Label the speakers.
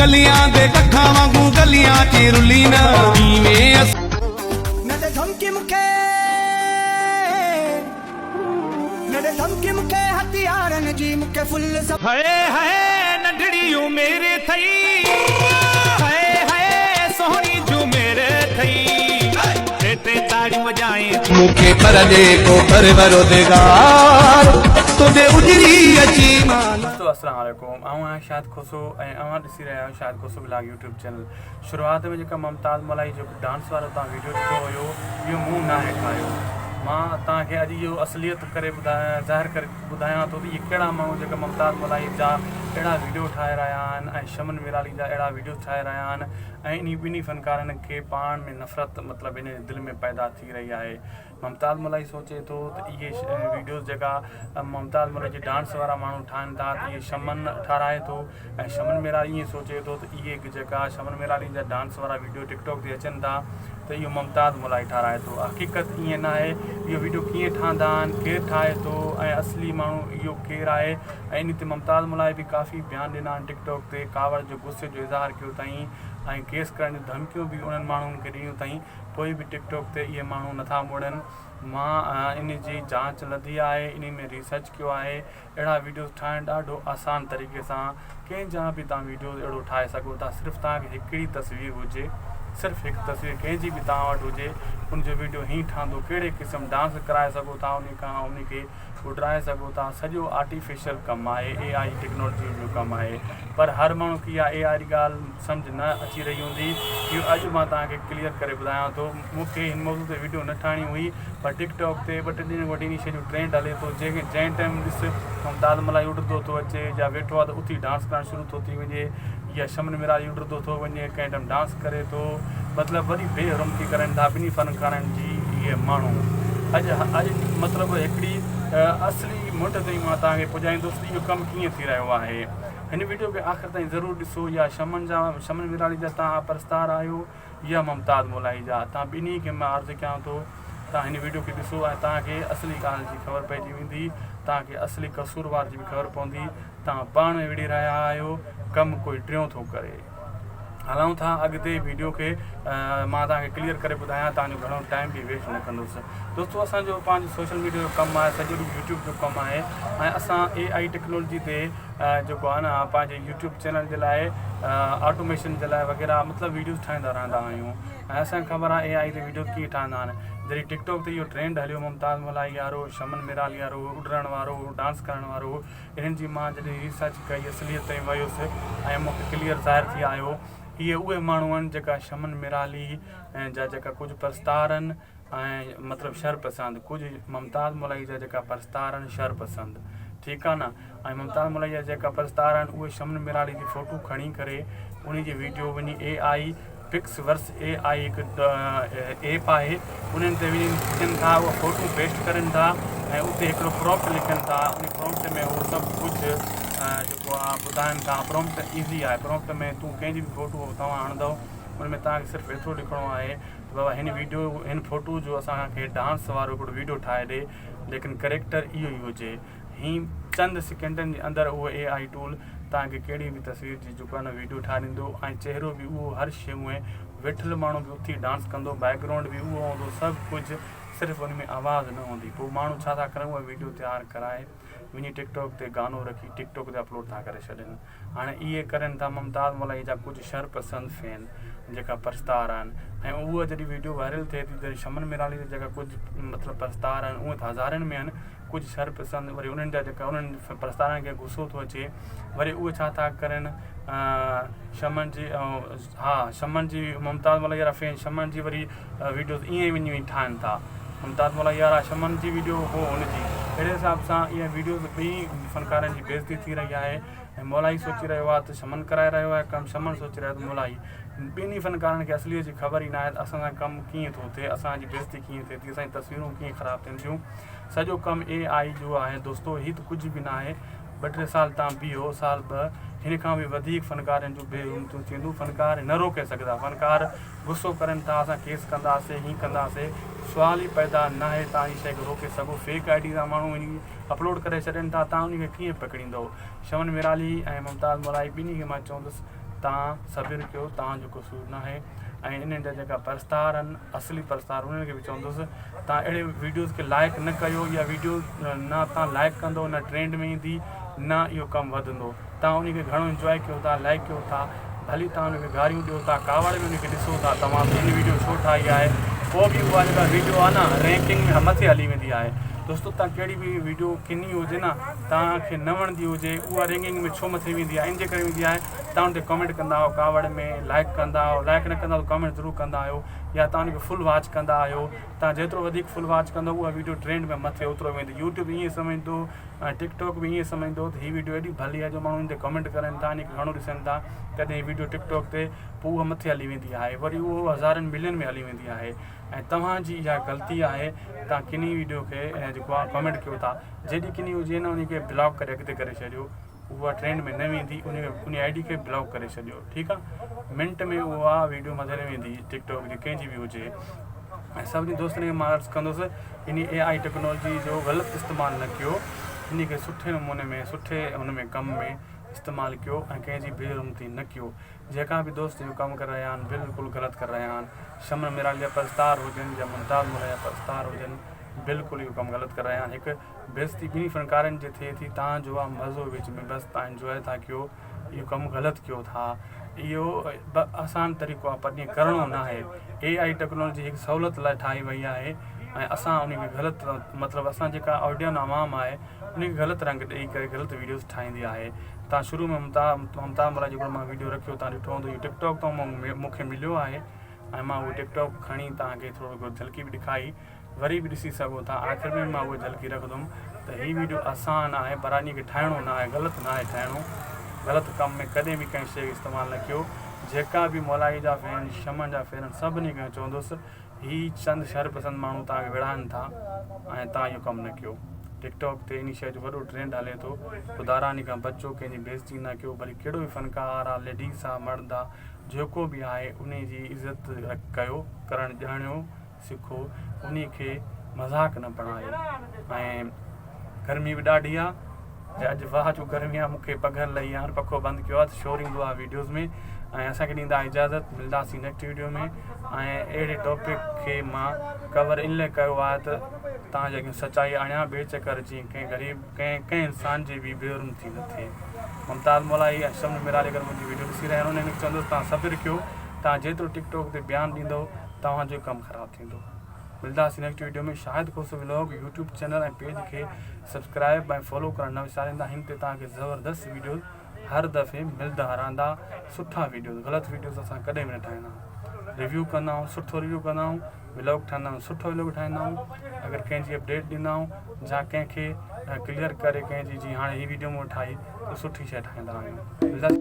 Speaker 1: गलियां दे कट्ठा वांगू गलियां च रुली ना इवें
Speaker 2: नडे धमकी मुके नडे धमकी मुके हथियारन जी मुके फुल सब
Speaker 1: हाय नंढड़ियूं मेरे थई हाय सोहनी जू मेरे थई ते ताड़ी बजाए मुखे पर दे को परवरो देगार तुझे उजरी अची मान।
Speaker 3: तो अस्सलाम वालेकुम आऊं शाद खुशो ऐं अवां ॾिसी रहिया आहियो शाद खुशो ब्लॉग यूट्यूब चैनल। शुरुआत में जेका मुमताज़ मलाई जो डांस वारो तव्हां वीडियो ॾिठो हुयो इहो मूं नाहे ठाहियो। मां तव्हांखे अॼु इहो असलियत करे ज़ाहिर करे ॿुधायां थो त इहे कहिड़ा माण्हू जेका मुमताज़ मलाई जा अहिड़ा वीडियो ठाहे रहिया आहिनि ऐं शमन मिराली जा अहिड़ा वीडियो ठाहे रहिया आहिनि ऐं इन ॿिन्ही फ़नकारनि खे पाण में नफ़रत मतिलबु इन दिलि में पैदा थी रही आहे। मुमताज़ मलाई सोचे थो त इहे वीडियोज़ जेका मुमताज़ मलाई जे डांस वारा माण्हू ठाहिनि था त इहे शमन ठाराहे थो ऐं शमन मिराली ईअं सोचे थो त इहे जेका शमन मिराली जा डांस वारा वीडियो टिकटॉक ते अचनि था त इहो मुमताज़ मलाई ठाराहे थो। हक़ीक़त ईअं न आहे। इहो वीडियो कीअं ठहंदा आहिनि, केरु ठाहे थो ऐं असली माण्हू इहो केरु आहे ऐं इन ते मुमताज़ मलाई बि काफ़ी बयान ॾिना आहिनि टिकटॉक ते, कावड़ जो गुस्से जो इज़हार कयो अथई ऐं केस करण जूं धमकियूं बि उन्हनि माण्हुनि खे ॾिनियूं अथई। कोई बि टिकटॉक ते इहे माण्हू नथा मुड़नि। मां इन जी जांच लधी आहे, इन में रिसर्च कयो आहे। अहिड़ा वीडियोज़ ठाहिणु ॾाढो आसान तरीक़े सां कंहिंजा बि तव्हां वीडियोज़ अहिड़ो ठाहे सघो था। सिर्फ़ु तव्हांखे हिकिड़ी तस्वीर हुजे, सिर्फ़ु हिकु तस्वीर कंहिंजी बि तव्हां वटि हुजे, उनजो वीडियो हीअं ठहंदो। कहिड़े क़िस्म डांस कराए सघो था उनखे उॾाए सघो था। सॼो आर्टिफिशियल कमु आहे, AI टेक्नोलॉजी जो कमु आहे। पर हर माण्हू खे इहा AI जी ॻाल्हि सम्झ न अची रही हूंदी। इहो अॼु मां तव्हांखे क्लियर करे ॿुधायां थो। मूंखे हिन मौज़ूअ ते वीडियो न ठाहिणी हुई, पर टिकटॉक ते 2-3 ॾींहं वठी इन शइ जो ट्रेंड हले थो। जंहिं टाइम ॾिस मुमताज़ मलाई उॾंदो थो अचे या वेठो आहे त उथी डांस करणु शुरू थो थी वञे, या शमन मिराली उॾंदो थो वञे, कंहिं टाइम डांस करे थो, मतिलबु वरी बेरमती करनि था ॿिन्ही फ़नकारनि जी इहे माण्हू। अॼु मतिलबु हिकिड़ी असली मुंड ताईं मां तव्हांखे पुॼाईंदुसि इहो कमु कीअं थी रहियो आहे। हिन वीडियो खे आख़िर ताईं ज़रूरु ॾिसो। या शमन मिराली जा तव्हां परस्तार आहियो या मुमताज़ मलाई जा, तव्हां ॿिन्ही खे मां अर्ज़ु कयां थो तव्हां हिन वीडियो खे ॾिसो ऐं तव्हांखे असली ॻाल्हि जी ख़बर पइजी वेंदी, तव्हांखे असली कसूरवार जी बि ख़बर पवंदी। तव्हां पाण में विड़ी रहिया आहियो, कमु कोई टियों थो करे। हलूं था अॻिते वीडियो खे मां तव्हांखे क्लियर करे ॿुधायां, तव्हांजो घणो टाइम बि वेस्ट न कंदुसि। दोस्तो असांजो पंहिंजो सोशल मीडिया जो कमु आहे, सॼो ॾींहुं यूट्यूब जो कमु आहे ऐं असां AI टेक्नोलॉजी ते जेको आहे न पंहिंजे यूट्यूब चैनल जे लाइ ऑटोमेशन जे लाइ वग़ैरह मतिलबु वीडियोज़ ठाहींदा रहंदा आहियूं ऐं असांखे ख़बर आहे AI ते वीडियो कीअं ठहंदा आहिनि। जॾहिं टिकटॉक ते इहो ट्रेंड हलियो मुमताज़ मलाई वारो, शमन मिराली वारो, उॾण वारो, डांस करण वारो, इन्हनि जी मां जॾहिं रिसर्च कई, असलियत ताईं वियुसि ऐं मूंखे क्लियर ज़ाहिर थी आयो इहे उहे माण्हू आहिनि जेका शमन मिराली ऐं जा जेका कुझु परस्तार आहिनि ऐं मतिलबु शरपसंद, कुझु मुमताज़ मलाई जा जेका परस्तार आहिनि शरपसंद, ठीकु आहे न। ऐं मुमताज़ मलाई जा जेका परस्तार आहिनि उहे शमन मिराली जी फ़ोटो खणी करे उन जी वीडियो वञी AI पिक्सवर्स AI हिकु ऐप आहे, उन्हनि ते वञनि था, उहा फ़ोटो पेस्ट करनि था ऐं उते हिकिड़ो प्रॉम्प्ट लिखनि था। उन प्रॉम्प्ट में उहो सभु कुझु जेको आहे ॿुधाइनि था। प्रॉम्प्ट ईज़ी आहे। प्रॉम्प्ट में तूं कंहिंजी बि फ़ोटो तव्हां आणंदव उन में तव्हांखे सिर्फ़ु एतिरो लिखिणो आहे त बाबा हिन फ़ोटो जो असांखे डांस वारो हिकिड़ो वीडियो ठाहे ॾे, लेकिन करेक्टर इहो ई हुजे। हीअं चंद सेकेंडनि जे अंदरि उहो AI टूल तव्हांखे कहिड़ी बि तस्वीर जी जेको आहे न वीडियो ठाहे ॾींदो ऐं चहिरो बि उहो, हर शइ में वेठल माण्हू बि उथी डांस कंदो, बैकग्राउंड बि उहो हूंदो, सभु कुझु, सिर्फ़ु उन में आवाज़ न हूंदी। पोइ माण्हू छा था करनि, उहा वीडियो तयारु कराए वञी टिकटॉक ते गानो रखी टिकटॉक ते अपलोड था करे छॾनि। हाणे इहे करनि था मुमताज़ मलाई जा कुझु शरपसंद फैन जेका परस्तार आहिनि ऐं उहा जॾहिं वीडियो वायरल थिए थी जॾहिं शमन मिराली जा जेका कुझु मतिलबु परस्तार आहिनि उहे त हज़ारनि में आहिनि, कुझु शरपसंद वरी उन्हनि जा जेका उन्हनि परस्तारनि खे गुस्सो थो अचे, वरी उहे छा था करनि शमन जी मुमताज़ मलाई वारा फैन शमन जी वरी वीडियोज़ ईअं ई वञी ठाहिनि था। मुमताज़ मलाई वारा शमन जी वीडियो हो हुनजी, अहिड़े हिसाब सां इहा वीडियोज़ ॿई फ़नकारनि जी बेइज़ती थी रही आहे ऐं मलाई सोचे रहियो आहे त शमन कराए रहियो आहे कमु, शमन सोचे रहियो त मलाई। ॿिन्ही फ़नकारनि खे असलियत जी ख़बर ई न आहे त असांजा कमु कीअं थो थिए, असांजी बेइज़ती कीअं थिए थी, असांजी तस्वीरूं कीअं ख़राबु थियनि थियूं। सॼो कमु AI जो आहे दोस्तो, हीअ त कुझु बि न आहे। 2-3 साल तव्हां बीहो, साल 2 हिन खां बि वधीक फ़नकारनि जो बेरुमतियूं थींदियूं। फ़नकार न रोके सघंदा, फ़नकार गुस्सो करनि था, असां केस कंदासीं, हीअं कंदासीं, सुवाल ई पैदा न आहे तव्हां हीअ शइ खे रोके सघो। फेक ID सां माण्हू वञी अपलोड करे छॾनि था, तव्हां उनखे कीअं पकड़ींदव। शमन मिराली ऐं मुमताज़ मलाई ॿिन्ही खे मां चवंदुसि तव्हां सब्र कयो, तव्हांजो कसूर न आहे। ऐं इन्हनि जा जेका परस्तार आहिनि, असली परस्तार, उन्हनि खे बि चवंदुसि तव्हां अहिड़े वीडियोज़ खे लाइक न कयो, या वीडियो न तव्हां लाइक कंदो न ट्रेंड में ईंदी, न इहो कमु वधंदो। तव्हां उनखे घणो इंजॉय कयो था, लाइक कयो था, भली तव्हां उनखे गारियूं ॾियो था, कावड़ में उनखे ॾिसो था तव्हां इन वीडियो छो ठाही आहे, पोइ बि उहा जेका वीडियो आहे न रैंकिंग में मथे हली वेंदी आहे। दोस्तो, तव्हां कहिड़ी बि वीडियो किनी हुजे न, तव्हांखे न वणंदी हुजे, उहा रैंकिंग में छो मथे वेंदी आहे, इन जे करे वेंदी आहे तव्हां उन ते कमेंट कंदा आहियो, कावड़ में लाइक कंदा आहियो, लाइक न कंदा त कमेंट ज़रूरु कंदा आहियो, या तव्हां उनखे फुल वॉच कंदा आहियो। तव्हां जेतिरो वधीक फुल वॉच कंदो उहा वीडियो ट्रेंड में मथे ओतिरो वेंदी। यूट्यूब ईअं सम्झंदो, टिकटॉक बि ईअं सम्झंदो त हीअ वीडियो एॾी भली आहे जो माण्हू इन ते कमेंट करनि था, इनखे घणो ॾिसनि था, तॾहिं हीअ वीडियो टिकटॉक ते पोइ उहा मथे हली वेंदी आहे, वरी उहो हज़ारनि मिलियन में हली वेंदी आहे। ऐं तव्हांजी इहा ग़लती आहे, तव्हां किनी वीडियो खे जेको आहे कमेंट कयो था, जेॾी किनी हुजे न उनखे ब्लॉक करे अॻिते करे छॾियो, उहा ट्रेंड में न वेंदी, उन आई डी खे ब्लॉक करे छॾियो, ठीकु आहे। मिंट में उहा वीडियो मथे न वेंदी टिकटॉक जी कंहिंजी बि हुजे। ऐं सभिनी दोस्तनि खे मां अर्ज़ु कंदुसि इन AI टेक्नोलॉजी जो ग़लति इस्तेमालु न कयो, इन खे सुठे नमूने में सुठे हुन में कम में इस्तेमालु कयो ऐं कंहिंजी बेरुमती न कयो। जेका बि दोस्त इहो कमु करे रहिया आहिनि बिल्कुलु ग़लति करे रहिया आहिनि। शमन मिराल जा परस्तार हुजनि या मुमताज़ मोला जा परस्तार हुजनि, बिल्कुलु इहो कमु ग़लति करे रहिया आहिनि। हिकु बेइज़ती ॿिनी फ़नकारनि जे थिए थी, तव्हांजो आहे मज़ो विच में, बसि तव्हां इंजॉय था कयो, इहो कमु ग़लति कयो था। इहो आसान तरीक़ो आहे, पर ईअं करिणो न आहे। AI टेक्नोलॉजी हिकु सहूलियत लाइ ठाही वई आहे ऐं असां उनखे ग़लति मतिलबु असां जेका ऑडियन आवाम आहे उनखे ग़लति रंग ॾेई करे ग़लति वीडियोज़ ठाहींदी आहे। तव्हां शुरू में मुमताज़ मोला जेको मां वीडियो रखियो तव्हां ॾिठो हूंदो, इहो टिकटॉक तां मूंखे मिलियो आहे ऐं मां उहो टिकटॉक खणी तव्हांखे थोरो झलकी बि ॾेखारी, वरी बि ॾिसी सघो था। आख़िर में मां उहा झलकी रखंदुमि त हीअ वीडियो आसान आहे, पर इन खे ठाहिणो न आहे, ग़लति न आहे ठाहिणो। ग़लति कम में कॾहिं बि कंहिं शइ इस्तेमालु न कयो। जेका बि मोलाई जा फैन, शमन जा फैन, सभिनी खे चवंदुसि हीअ चंद शहर पसंदि माण्हू तव्हांखे विढ़ाइनि था ऐं तव्हां इहो कमु न कयो। टिकटॉक ते इन शइ जो वॾो ट्रेंड हले थो, ख़ुदारानी खां बचो, कंहिंजी बेइज़ती न कयो। भली कहिड़ो बि फ़नकार आहे, लेडीस आहे, मर्द आहे, जेको बि आहे उन जी इज़त कयो, करणु ॼाणियो, सिखो, उन खे मज़ाक न बणायो। ऐं गर्मी बि ॾाढी आहे, अॼु वाह जो गर्मी आहे, मूंखे पघर लही आहे, पखो बंदि कयो आहे त शोर ईंदो आहे वीडियोज़ में। ऐं असांखे ॾींदा इजाज़त, मिलंदासीं नेक्स्ट वीडियो में। ऐं अहिड़े टॉपिक खे मां कवर इन लाइ कयो आहे त तव्हां जेकी सचाई आणियां, ॿिए चकर जीअं कंहिं ग़रीब कंहिं इंसान जी बि बेरुमती न थिए। मुमताज़ मोलाई ऐं शमन मिराल अगरि मुंहिंजी वीडियो ॾिसी रहिया आहिनि, उन्हनि खे चवंदुसि तव्हां सब्र कयो, तव्हां जेतिरो टिकटॉक ते बयानु ॾींदो तव्हांजो कमु ख़राबु थींदो। मिलंदासीं नेक्स्ट वीडियो में। शाहिद खोसो व्लॉग यूट्यूब चैनल ऐं पेज खे सब्सक्राइब ऐं फॉलो करणु न विसारींदा। हिन ते तव्हांखे ज़बरदस्त वीडियोज़ हर दफ़े मिलंदा रहंदा, सुठा वीडियोज़, ग़लति वीडियोज़ असां कॾहिं बि न ठाहींदा आहियूं। रिव्यू कंदा आहियूं, सुठो रिव्यू कंदा आहियूं, व्लॉग ठाहींदा आहियूं, सुठो व्लॉग ठाहींदा आहियूं। अगरि कंहिंजी अपडेट ॾींदा आहियूं या कंहिंखे क्लियर करे कंहिंजी जीअं हाणे हीअ वीडियो मूं ठाही त सुठी शइ ठाहींदा आहियूं।